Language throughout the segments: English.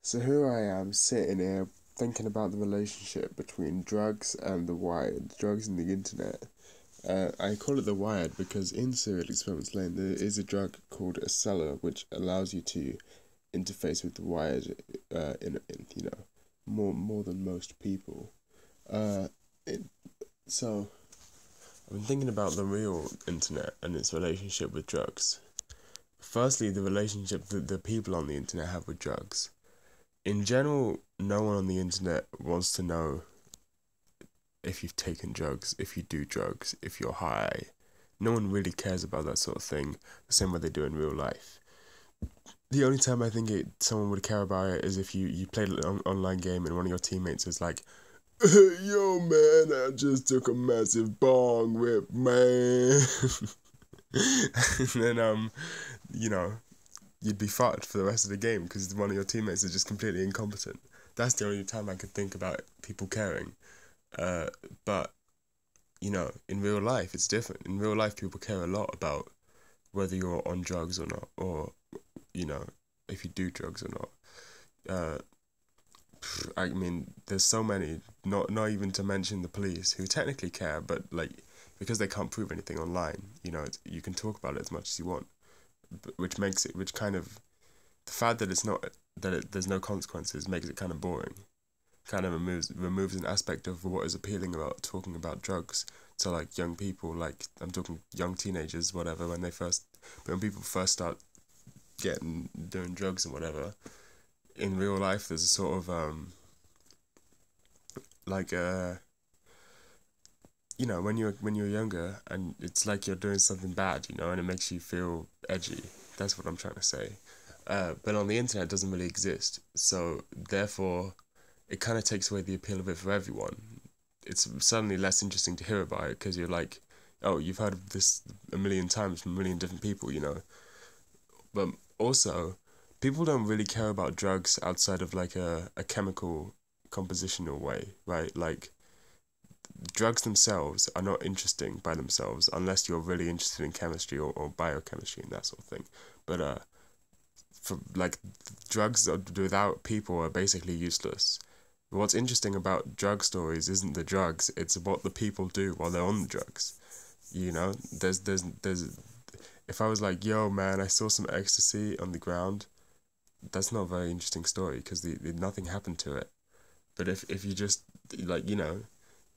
So here I am sitting here thinking about the relationship between drugs and the wired, drugs and the internet. I call it the wired because in Serial Experiments Lane there is a drug called Acela which allows you to interface with the wired, in more than most people. Uh, it, so I've been thinking about the real internet and its relationship with drugs. Firstly, the relationship that the people on the internet have with drugs. In general, no one on the internet wants to know if you've taken drugs, if you do drugs, if you're high. No one really cares about that sort of thing, the same way they do in real life. The only time I think someone would care about it is if you played an online game and one of your teammates is like, yo man, I just took a massive bong rip, man. And then, you know, you'd be fucked for the rest of the game because one of your teammates is just completely incompetent. That's the only time I could think about people caring. Uh, but in real life, it's different. In real life, people care a lot about whether you're on drugs or not, or you know, if you do drugs or not. Uh, I mean, there's so many. Not even to mention the police, who technically care, but like because they can't prove anything online, you can talk about it as much as you want, which kind of the fact that it's not there's no consequences makes it kind of boring. Kind of removes an aspect of what is appealing about talking about drugs to like young people. Like I'm talking young teenagers, whatever. When people first start getting doing drugs and whatever, in real life, there's a sort of like when you're younger and it's like you're doing something bad, and it makes you feel edgy. That's what I'm trying to say. But on the internet, it doesn't really exist. So therefore, it kind of takes away the appeal of it for everyone. It's suddenly less interesting to hear about it because you're like, oh, you've heard of this a million times from a million different people. But also, people don't really care about drugs outside of like a chemical compositional way, right? Like, drugs themselves are not interesting by themselves unless you're really interested in chemistry or biochemistry and that sort of thing. But for like drugs without people are basically useless. What's interesting about drug stories isn't the drugs, it's what the people do while they're on the drugs. There's if I was like, yo man, I saw some ecstasy on the ground, that's not a very interesting story because nothing happened to it. But if you just like,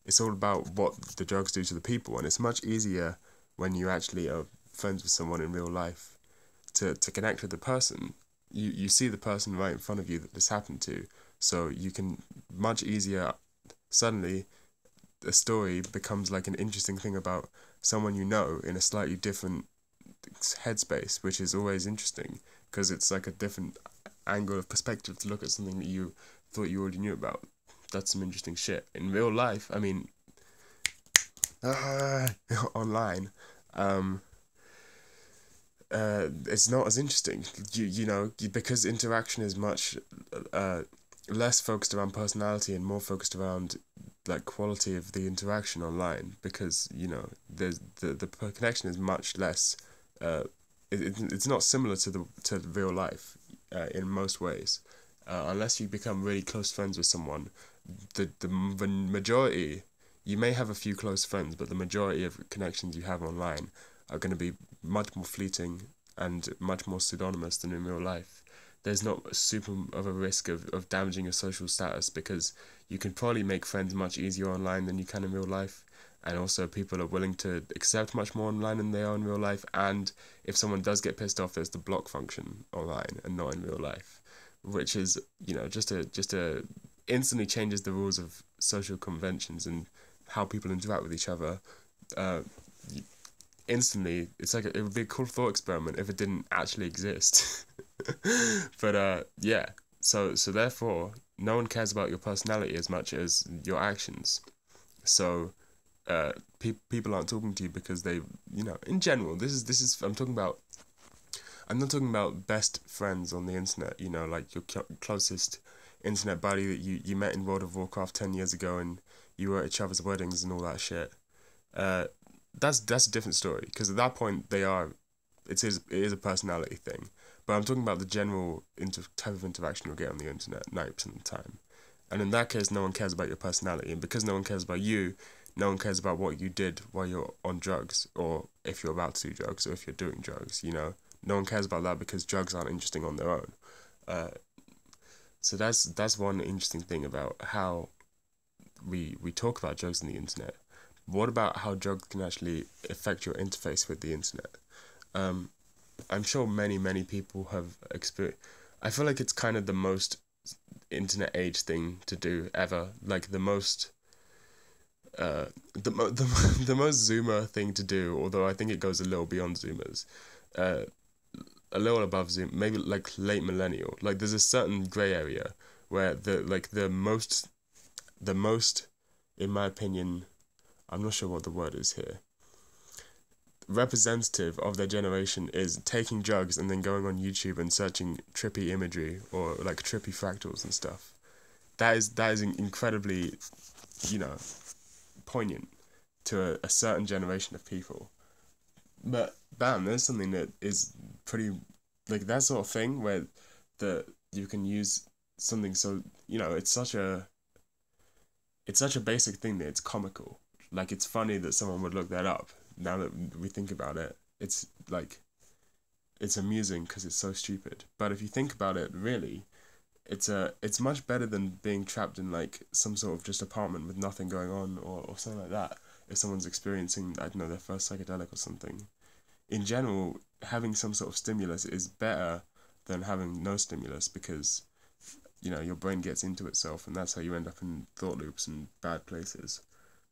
it's all about what the drugs do to the people, and it's much easier when you actually are friends with someone in real life to connect with the person. You see the person right in front of you that this happened to, so you can much easier suddenly the story becomes like an interesting thing about someone in a slightly different headspace, which is always interesting because it's like a different angle of perspective to look at something that you thought you already knew about. That's some interesting shit. In real life, I mean, online, um, it's not as interesting. Because interaction is much uh, less focused around personality and more focused around like quality of the interaction online. Because there's the connection is much less. It's not similar to real life in most ways. Unless you become really close friends with someone, the majority, you may have a few close friends, but the majority of connections you have online are going to be much more fleeting and much more pseudonymous than in real life. There's not super of a risk of damaging your social status because you can probably make friends much easier online than you can in real life. And also, people are willing to accept much more online than they are in real life. And if someone does get pissed off, there's the block function online and not in real life, which is just a instantly changes the rules of social conventions and how people interact with each other. Uh, Instantly, it's like it would be a cool thought experiment if it didn't actually exist. But yeah. So therefore, no one cares about your personality as much as your actions. So people aren't talking to you because in general, this is I'm not talking about best friends on the internet, like your closest internet buddy that you met in World of Warcraft 10 years ago and you were at each other's weddings and all that shit. Uh, that's a different story because at that point it is a personality thing. but I'm talking about the general type of interaction you'll get on the internet 90% of the time. And in that case, no one cares about your personality, and because no one cares about you, no one cares about what you did while you're on drugs, or if you're about to do drugs, or if you're doing drugs. No one cares about that because drugs aren't interesting on their own. Uh, so that's one interesting thing about how we talk about drugs on the internet. What about how drugs can actually affect your interface with the internet? Um, I'm sure many people have experienced. I feel like it's kind of the most internet age thing to do ever. Like the most, the most Zoomer thing to do. Although I think it goes a little beyond Zoomers, uh, a little above Zoom, maybe like late millennial. Like there's a certain gray area where the most, in my opinion, I'm not sure what the word is here, representative of their generation is taking drugs and then going on YouTube and searching trippy imagery or like trippy fractals and stuff. That is incredibly, you know, poignant to a certain generation of people. But bam, there's something that is pretty like that sort of thing where the you can use something so it's such a basic thing that it's comical. Like it's funny that someone would look that up. Now that we think about it, it's like it's amusing because it's so stupid. But if you think about it, really, it's much better than being trapped in like some sort of just apartment with nothing going on or something like that. If someone's experiencing, I don't know, their first psychedelic or something. In general, having some sort of stimulus is better than having no stimulus because your brain gets into itself, and that's how you end up in thought loops and bad places.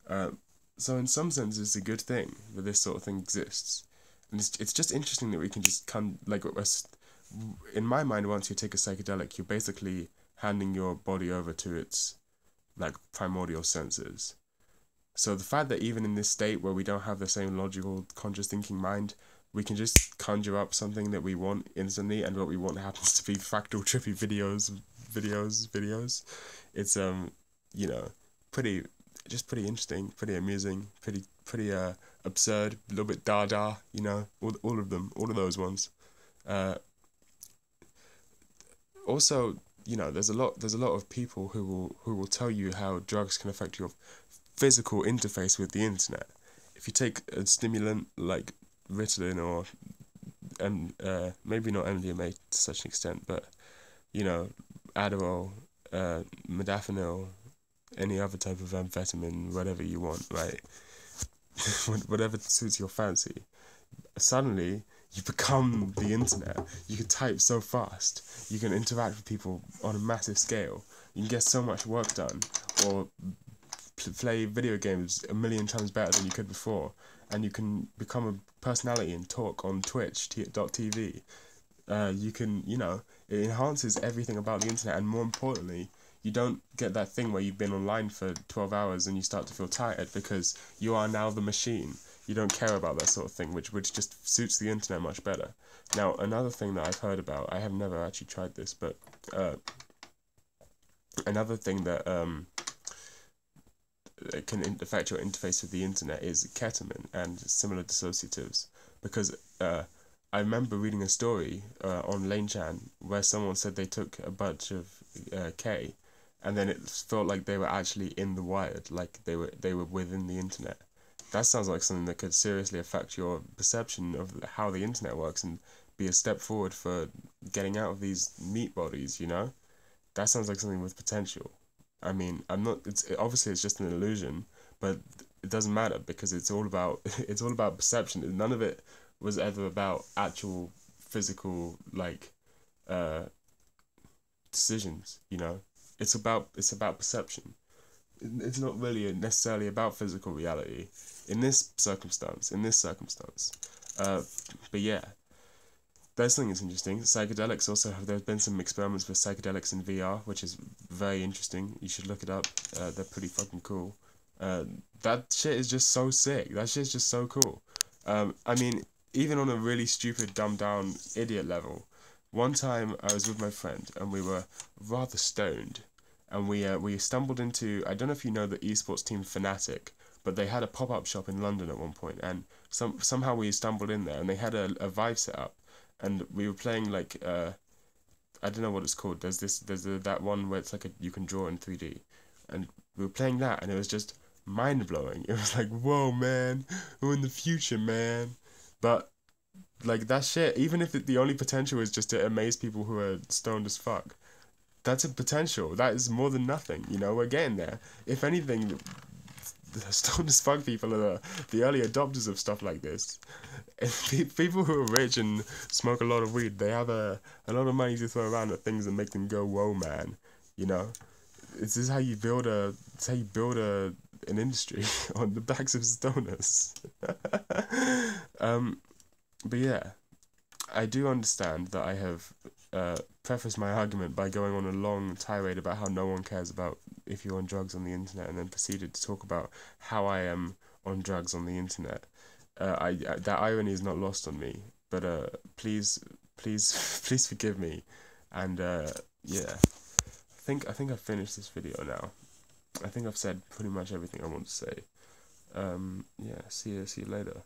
Uh, so in some sense, it's a good thing that this sort of thing exists, and it's just interesting that we can just come like in my mind. Once you take a psychedelic, you're basically handing your body over to its like primordial senses. So the fact that even in this state where we don't have the same logical, conscious thinking mind, we can just conjure up something that we want instantly, and what we want happens to be fractal trippy videos. It's you know, pretty pretty interesting, pretty amusing, pretty absurd, a little bit dada, all of them, all of those ones. Uh, Also, there's a lot of people who will tell you how drugs can affect your physical interface with the internet. If you take a stimulant like Ritalin or maybe not MDMA to such an extent, but Adderall, modafinil, any other type of amphetamine, whatever you want, right? Whatever suits your fancy. Suddenly, you become the internet. You can type so fast. You can interact with people on a massive scale. You can get so much work done, or play video games a million times better than you could before. And you can become a personality and talk on Twitch.tv. You can, it enhances everything about the internet, and more importantly, you don't get that thing where you've been online for 12 hours and you start to feel tired because you are now the machine. You don't care about that sort of thing, which just suits the internet much better. Now, another thing that I've heard about, I have never actually tried this, but another thing that can affect your interface with the internet is ketamine and similar dissociatives. Because I remember reading a story on Lane Chan where someone said they took a bunch of K, and then it felt like they were actually in the wired, like they were within the internet. That sounds like something that could seriously affect your perception of how the internet works and be a step forward for getting out of these meat bodies, That sounds like something with potential. I mean, obviously it's just an illusion, but it doesn't matter because it's all about it's all about perception. None of it was ever about actual physical decisions, It's about perception. It's not really necessarily about physical reality in this circumstance. But yeah, there's something that's interesting. Psychedelics also there's been some experiments with psychedelics in VR, which is very interesting. You should look it up. They're pretty fucking cool. That shit is just so sick. That shit's just so cool. I mean, even on a really stupid, dumbed down idiot level, one time I was with my friend and we were rather stoned, and we stumbled into, I don't know if you know the esports team Fnatic, but they had a pop-up shop in London at one point, and somehow we stumbled in there and they had a Vive set up, and we were playing like I don't know what it's called. That one where it's like you can draw in 3D, and we were playing that, and it was just mind blowing. It was like, whoa, man, we're in the future, man. But like that shit, even if the only potential is just to amaze people who are stoned as fuck, that's a potential. That is more than nothing. You know, we're getting there. If anything, the stoned as fuck people are the early adopters of stuff like this. People who are rich and smoke a lot of weed, they have a lot of money to throw around at things that make them go, whoa, man. You know, this is how you build an industry on the backs of stoners. But yeah, I do understand that I have prefaced my argument by going on a long tirade about how no one cares about if you're on drugs on the internet, and then proceeded to talk about how I am on drugs on the internet. That irony is not lost on me, but please, please, please forgive me, and yeah, I think I've finished this video now. I think I've said pretty much everything I want to say. Yeah, see you later.